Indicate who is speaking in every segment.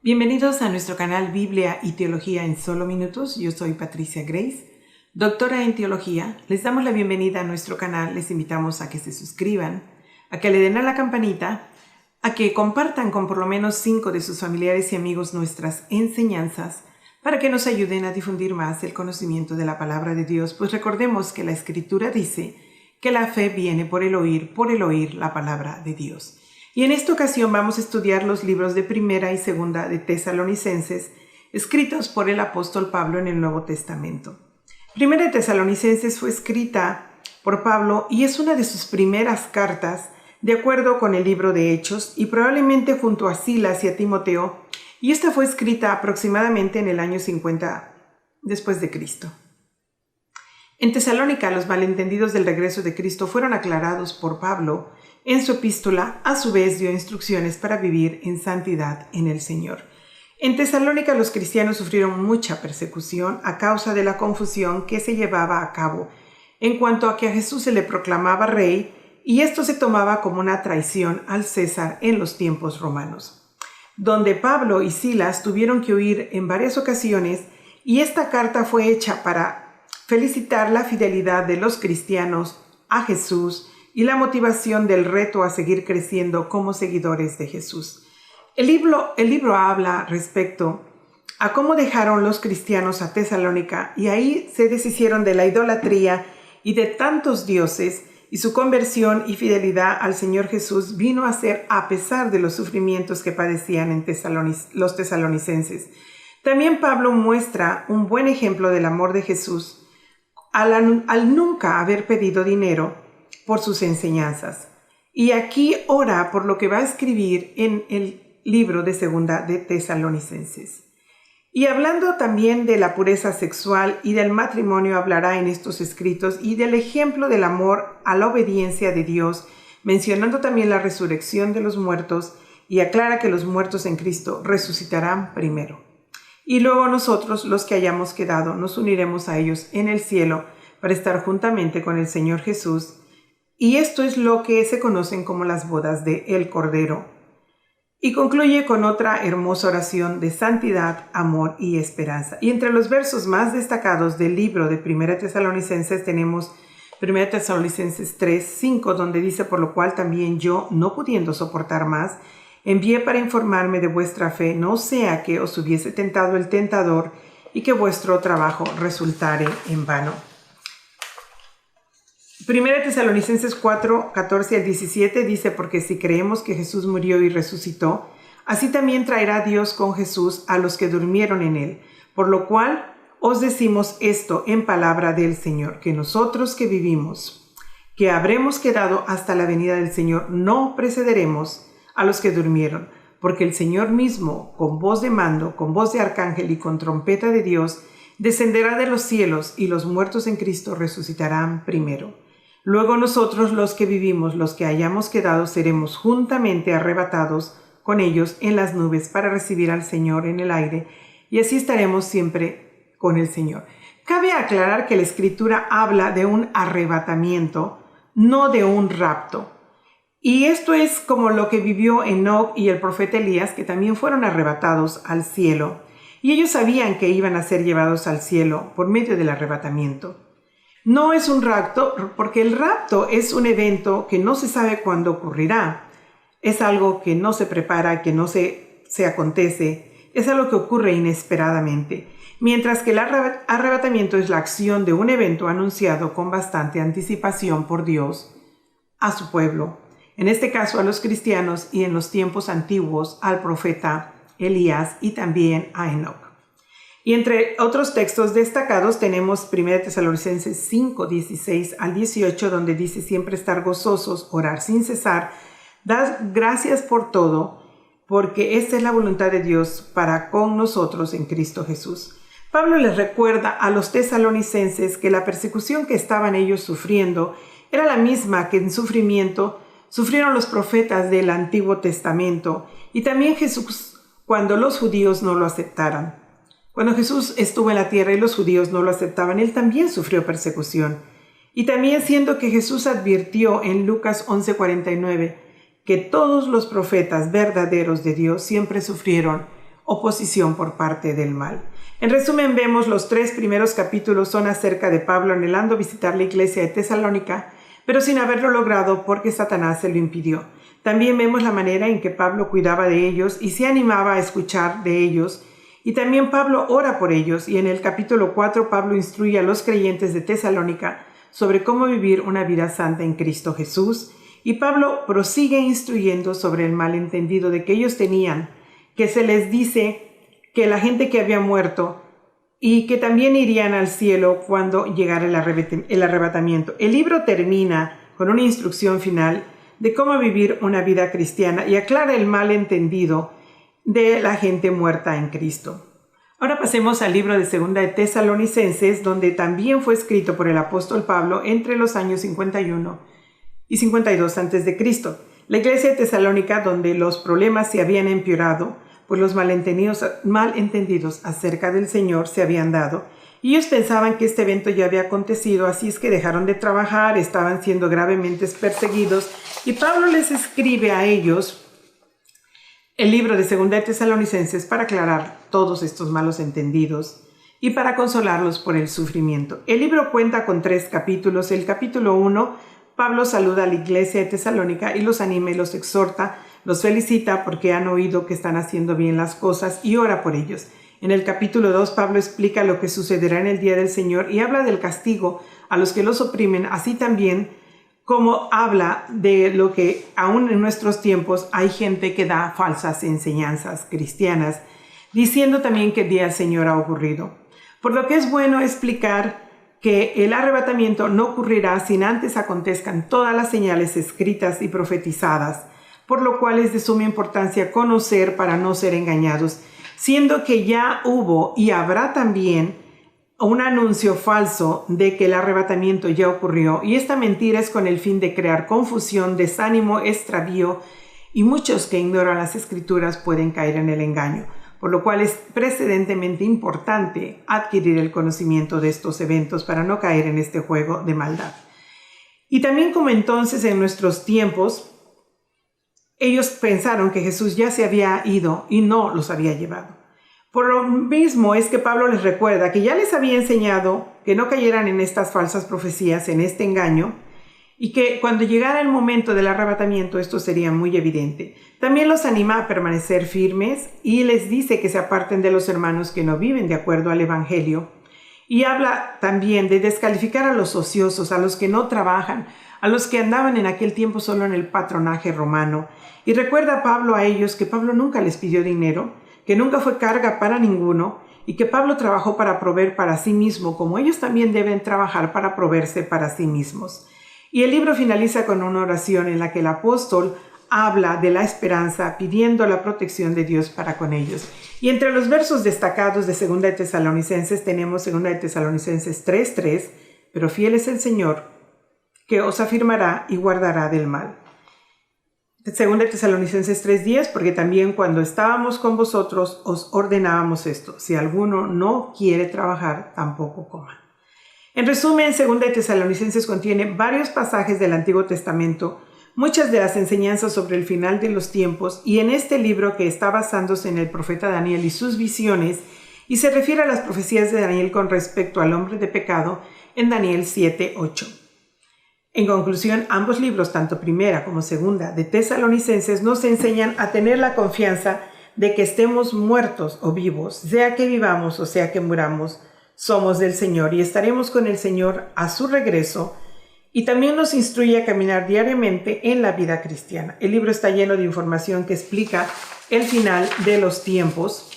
Speaker 1: Bienvenidos a nuestro canal Biblia y Teología en solo minutos. Yo soy Patricia Grace, doctora en Teología. Les damos la bienvenida a nuestro canal. Les invitamos a que se suscriban, a que le den a la campanita, a que compartan con por lo menos 5 de sus familiares y amigos nuestras enseñanzas para que nos ayuden a difundir más el conocimiento de la palabra de Dios. Pues recordemos que la Escritura dice que la fe viene por el oír la palabra de Dios. Y en esta ocasión vamos a estudiar los libros de Primera y Segunda de Tesalonicenses, escritos por el apóstol Pablo en el Nuevo Testamento. Primera de Tesalonicenses fue escrita por Pablo y es una de sus primeras cartas, de acuerdo con el libro de Hechos, y probablemente junto a Silas y a Timoteo, y esta fue escrita aproximadamente en el año 50 después de Cristo. En Tesalónica, los malentendidos del regreso de Cristo fueron aclarados por Pablo. En su epístola, a su vez, dio instrucciones para vivir en santidad en el Señor. En Tesalónica, los cristianos sufrieron mucha persecución a causa de la confusión que se llevaba a cabo en cuanto a que a Jesús se le proclamaba rey, y esto se tomaba como una traición al César en los tiempos romanos, donde Pablo y Silas tuvieron que huir en varias ocasiones, y esta carta fue hecha para felicitar la fidelidad de los cristianos a Jesús y la motivación del reto a seguir creciendo como seguidores de Jesús. El libro habla respecto a cómo dejaron los cristianos a Tesalónica y ahí se deshicieron de la idolatría y de tantos dioses, y su conversión y fidelidad al Señor Jesús vino a ser a pesar de los sufrimientos que padecían en los tesalonicenses. También Pablo muestra un buen ejemplo del amor de Jesús al nunca haber pedido dinero por sus enseñanzas. Y aquí ora por lo que va a escribir en el libro de Segunda de Tesalonicenses. Y hablando también de la pureza sexual y del matrimonio, hablará en estos escritos y del ejemplo del amor a la obediencia de Dios, mencionando también la resurrección de los muertos, y aclara que los muertos en Cristo resucitarán primero. Y luego nosotros, los que hayamos quedado, nos uniremos a ellos en el cielo para estar juntamente con el Señor Jesús. Y esto es lo que se conocen como las bodas de el Cordero. Y concluye con otra hermosa oración de santidad, amor y esperanza. Y entre los versos más destacados del libro de Primera Tesalonicenses tenemos Primera Tesalonicenses 3:5, donde dice: por lo cual también yo, no pudiendo soportar más, envié para informarme de vuestra fe, no sea que os hubiese tentado el tentador y que vuestro trabajo resultare en vano. Primera Tesalonicenses 4:14 al 17 dice: porque si creemos que Jesús murió y resucitó, así también traerá Dios con Jesús a los que durmieron en él. Por lo cual os decimos esto en palabra del Señor, que nosotros que vivimos, que habremos quedado hasta la venida del Señor, no precederemos a los que durmieron, porque el Señor mismo, con voz de mando, con voz de arcángel y con trompeta de Dios, descenderá de los cielos, y los muertos en Cristo resucitarán primero. Luego nosotros, los que vivimos, los que hayamos quedado, seremos juntamente arrebatados con ellos en las nubes para recibir al Señor en el aire, y así estaremos siempre con el Señor. Cabe aclarar que la Escritura habla de un arrebatamiento, no de un rapto. Y esto es como lo que vivió Enoc y el profeta Elías, que también fueron arrebatados al cielo, y ellos sabían que iban a ser llevados al cielo por medio del arrebatamiento. No es un rapto, porque el rapto es un evento que no se sabe cuándo ocurrirá. Es algo que no se prepara, que no se acontece. Es algo que ocurre inesperadamente. Mientras que el arrebatamiento es la acción de un evento anunciado con bastante anticipación por Dios a su pueblo. En este caso a los cristianos, y en los tiempos antiguos al profeta Elías y también a Enoc. Y entre otros textos destacados tenemos 1 Tesalonicenses 5, 16 al 18, donde dice: siempre estar gozosos, orar sin cesar, dad gracias por todo, porque esta es la voluntad de Dios para con nosotros en Cristo Jesús. Pablo les recuerda a los tesalonicenses que la persecución que estaban ellos sufriendo era la misma que en sufrimiento sufrieron los profetas del Antiguo Testamento, y también Jesús cuando los judíos no lo aceptaran. Cuando Jesús estuvo en la tierra y los judíos no lo aceptaban, él también sufrió persecución. Y también siendo que Jesús advirtió en Lucas 11:49 que todos los profetas verdaderos de Dios siempre sufrieron oposición por parte del mal. En resumen, vemos los 3 primeros capítulos son acerca de Pablo anhelando visitar la iglesia de Tesalónica, pero sin haberlo logrado porque Satanás se lo impidió. También vemos la manera en que Pablo cuidaba de ellos y se animaba a escuchar de ellos. Y también Pablo ora por ellos, y en el capítulo 4 Pablo instruye a los creyentes de Tesalónica sobre cómo vivir una vida santa en Cristo Jesús. Y Pablo prosigue instruyendo sobre el malentendido de que ellos tenían, que se les dice que la gente que había muerto y que también irían al cielo cuando llegara el arrebatamiento. El libro termina con una instrucción final de cómo vivir una vida cristiana y aclara el malentendido de la gente muerta en Cristo. Ahora pasemos al libro de Segunda de Tesalonicenses, donde también fue escrito por el apóstol Pablo entre los años 51 y 52 a.C. La iglesia de Tesalónica, donde los problemas se habían empeorado, pues los malentendidos acerca del Señor se habían dado, y ellos pensaban que este evento ya había acontecido, así es que dejaron de trabajar, estaban siendo gravemente perseguidos, y Pablo les escribe a ellos el libro de Segunda de Tesalonicenses para aclarar todos estos malos entendidos y para consolarlos por el sufrimiento. El libro cuenta con 3 capítulos. El capítulo 1, Pablo saluda a la iglesia de Tesalónica y los anima y los exhorta, los felicita porque han oído que están haciendo bien las cosas y ora por ellos. En el capítulo 2, Pablo explica lo que sucederá en el día del Señor y habla del castigo a los que los oprimen, así también como habla de lo que aún en nuestros tiempos hay gente que da falsas enseñanzas cristianas, diciendo también que el día del Señor ha ocurrido. Por lo que es bueno explicar que el arrebatamiento no ocurrirá sin antes acontezcan todas las señales escritas y profetizadas, por lo cual es de suma importancia conocer para no ser engañados, siendo que ya hubo y habrá también un anuncio falso de que el arrebatamiento ya ocurrió, y esta mentira es con el fin de crear confusión, desánimo, extravío, y muchos que ignoran las escrituras pueden caer en el engaño, por lo cual es precedentemente importante adquirir el conocimiento de estos eventos para no caer en este juego de maldad. Y también como entonces en nuestros tiempos, ellos pensaron que Jesús ya se había ido y no los había llevado. Por lo mismo es que Pablo les recuerda que ya les había enseñado que no cayeran en estas falsas profecías, en este engaño, y que cuando llegara el momento del arrebatamiento esto sería muy evidente. También los anima a permanecer firmes y les dice que se aparten de los hermanos que no viven de acuerdo al Evangelio. Y habla también de descalificar a los ociosos, a los que no trabajan, a los que andaban en aquel tiempo solo en el patronaje romano. Y recuerda a Pablo a ellos que Pablo nunca les pidió dinero, que nunca fue carga para ninguno y que Pablo trabajó para proveer para sí mismo, como ellos también deben trabajar para proveerse para sí mismos. Y el libro finaliza con una oración en la que el apóstol habla de la esperanza, pidiendo la protección de Dios para con ellos. Y entre los versos destacados de Segunda de Tesalonicenses tenemos Segunda de Tesalonicenses 3:3, pero fiel es el Señor, que os afirmará y guardará del mal. Segunda de Tesalonicenses 3:10, porque también cuando estábamos con vosotros os ordenábamos esto: si alguno no quiere trabajar, tampoco coma. En resumen, Segunda de Tesalonicenses contiene varios pasajes del Antiguo Testamento, muchas de las enseñanzas sobre el final de los tiempos, y en este libro que está basándose en el profeta Daniel y sus visiones, y se refiere a las profecías de Daniel con respecto al hombre de pecado en Daniel 7:8. En conclusión, ambos libros, tanto Primera como Segunda de Tesalonicenses, nos enseñan a tener la confianza de que estemos muertos o vivos, sea que vivamos o sea que muramos, somos del Señor y estaremos con el Señor a su regreso, y también nos instruye a caminar diariamente en la vida cristiana. El libro está lleno de información que explica el final de los tiempos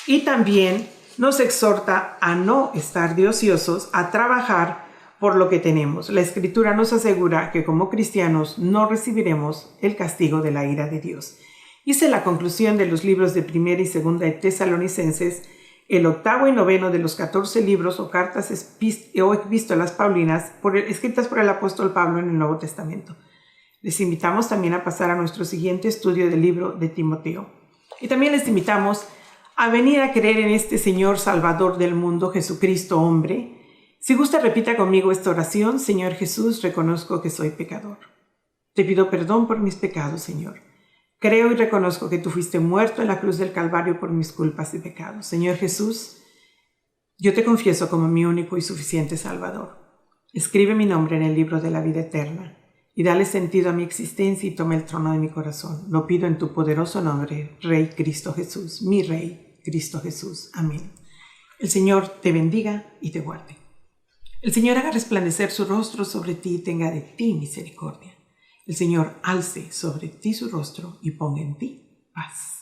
Speaker 1: y también nos exhorta a no estar de ociosos, a trabajar por lo que tenemos. La Escritura nos asegura que como cristianos no recibiremos el castigo de la ira de Dios. Hice la conclusión de los libros de Primera y Segunda de Tesalonicenses, el 8º y 9º de los 14 libros o cartas o epístolas paulinas escritas por el apóstol Pablo en el Nuevo Testamento. Les invitamos también a pasar a nuestro siguiente estudio del libro de Timoteo. Y también les invitamos a venir a creer en este Señor Salvador del mundo, Jesucristo hombre. Si gusta, repita conmigo esta oración: Señor Jesús, reconozco que soy pecador. Te pido perdón por mis pecados, Señor. Creo y reconozco que tú fuiste muerto en la cruz del Calvario por mis culpas y pecados. Señor Jesús, yo te confieso como mi único y suficiente Salvador. Escribe mi nombre en el libro de la vida eterna y dale sentido a mi existencia y toma el trono de mi corazón. Lo pido en tu poderoso nombre, Rey Cristo Jesús, mi Rey Cristo Jesús. Amén. El Señor te bendiga y te guarde. El Señor haga resplandecer su rostro sobre ti y tenga de ti misericordia. El Señor alce sobre ti su rostro y ponga en ti paz.